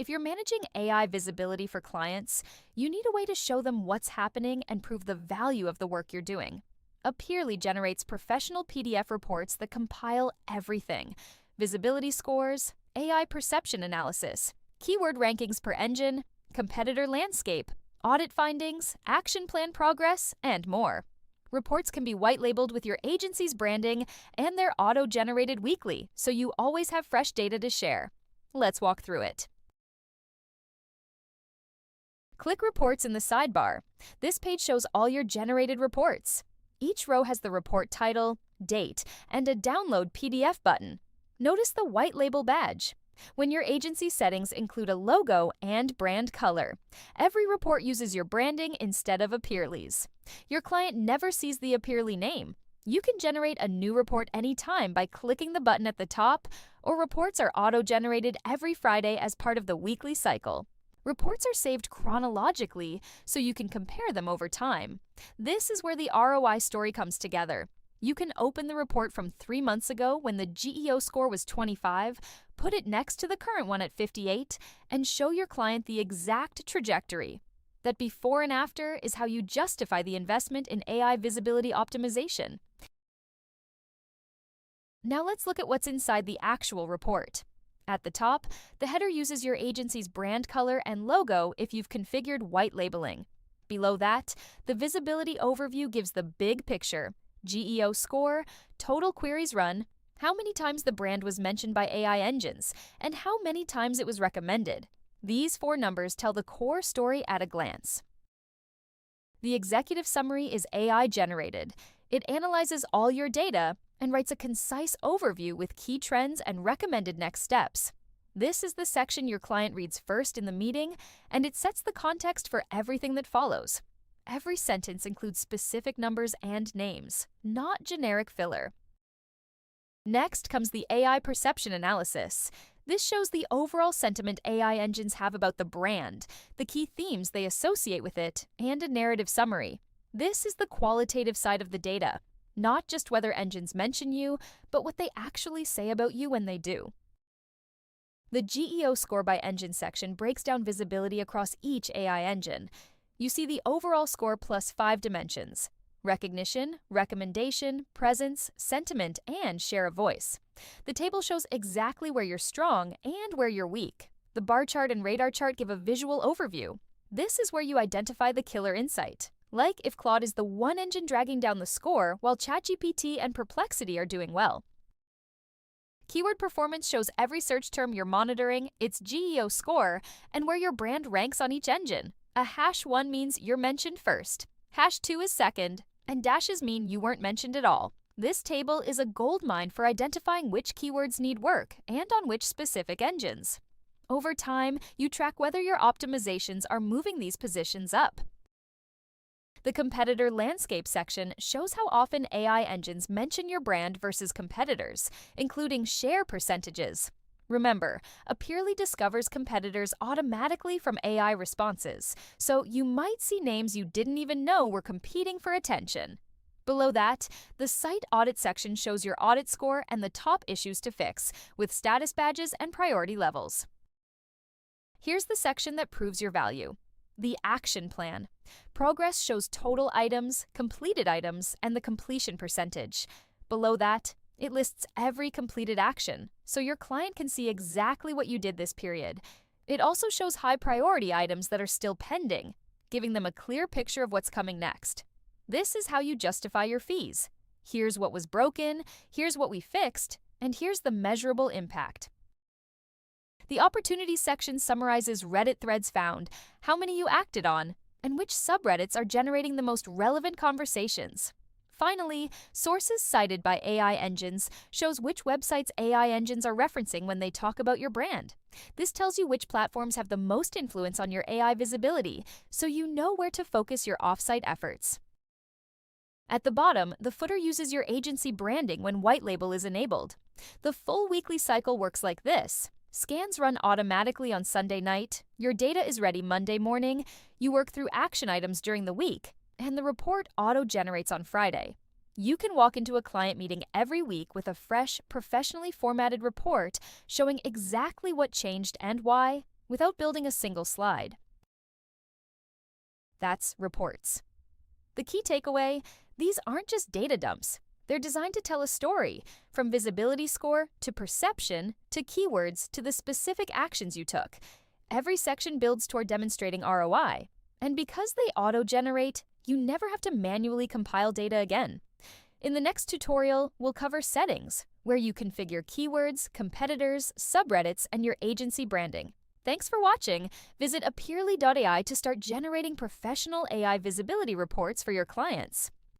If you're managing AI visibility for clients, you need a way to show them what's happening and prove the value of the work you're doing. Appearly generates professional PDF reports that compile everything: visibility scores, AI perception analysis, keyword rankings per engine, competitor landscape, audit findings, action plan progress, and more. Reports can be white-labeled with your agency's branding, and they're auto-generated weekly, so you always have fresh data to share. Let's walk through it. Click Reports in the sidebar. This page shows all your generated reports. Each row has the report title, date, and a download PDF button. Notice the white label badge. When your agency settings include a logo and brand color, every report uses your branding instead of Appearly's. Your client never sees the Appearly name. You can generate a new report anytime by clicking the button at the top, or reports are auto-generated every Friday as part of the weekly cycle. Reports are saved chronologically, so you can compare them over time. This is where the ROI story comes together. You can open the report from 3 months ago when the GEO score was 25, put it next to the current one at 58, and show your client the exact trajectory. That before and after is how you justify the investment in AI visibility optimization. Now let's look at what's inside the actual report. At the top, the header uses your agency's brand color and logo if you've configured white labeling. Below that, the visibility overview gives the big picture: GEO score, total queries run, how many times the brand was mentioned by AI engines, and how many times it was recommended. These 4 numbers tell the core story at a glance. The executive summary is AI generated. It analyzes all your data and writes a concise overview with key trends and recommended next steps. This is the section your client reads first in the meeting, and it sets the context for everything that follows. Every sentence includes specific numbers and names, not generic filler. Next comes the AI perception analysis. This shows the overall sentiment AI engines have about the brand, the key themes they associate with it, and a narrative summary. This is the qualitative side of the data. Not just whether engines mention you, but what they actually say about you when they do. The GEO score by engine section breaks down visibility across each AI engine. You see the overall score plus 5 dimensions: recognition, recommendation, presence, sentiment, and share of voice. The table shows exactly where you're strong and where you're weak. The bar chart and radar chart give a visual overview. This is where you identify the killer insight. Like if Claude is the one engine dragging down the score while ChatGPT and Perplexity are doing well. Keyword performance shows every search term you're monitoring, its GEO score, and where your brand ranks on each engine. A #1 means you're mentioned first, #2 is second, and dashes mean you weren't mentioned at all. This table is a goldmine for identifying which keywords need work and on which specific engines. Over time, you track whether your optimizations are moving these positions up. The competitor landscape section shows how often AI engines mention your brand versus competitors, including share percentages. Remember, Appearly discovers competitors automatically from AI responses, so you might see names you didn't even know were competing for attention. Below that, the Site Audit section shows your audit score and the top issues to fix, with status badges and priority levels. Here's the section that proves your value: the action plan. Progress shows total items, completed items, and the completion percentage. Below that, it lists every completed action, so your client can see exactly what you did this period. It also shows high priority items that are still pending, giving them a clear picture of what's coming next. This is how you justify your fees. Here's what was broken, here's what we fixed, and here's the measurable impact. The opportunities section summarizes Reddit threads found, how many you acted on, and which subreddits are generating the most relevant conversations. Finally, sources cited by AI engines shows which websites AI engines are referencing when they talk about your brand. This tells you which platforms have the most influence on your AI visibility, so you know where to focus your offsite efforts. At the bottom, the footer uses your agency branding when white label is enabled. The full weekly cycle works like this. Scans run automatically on Sunday night, your data is ready Monday morning, you work through action items during the week, and the report auto-generates on Friday. You can walk into a client meeting every week with a fresh, professionally formatted report showing exactly what changed and why, without building a single slide. That's reports. The key takeaway: these aren't just data dumps. They're designed to tell a story, from visibility score to perception to keywords to the specific actions you took. Every section builds toward demonstrating ROI. And because they auto-generate, you never have to manually compile data again. In the next tutorial, we'll cover settings, where you configure keywords, competitors, subreddits, and your agency branding. Thanks for watching. Visit appearly.ai to start generating professional AI visibility reports for your clients.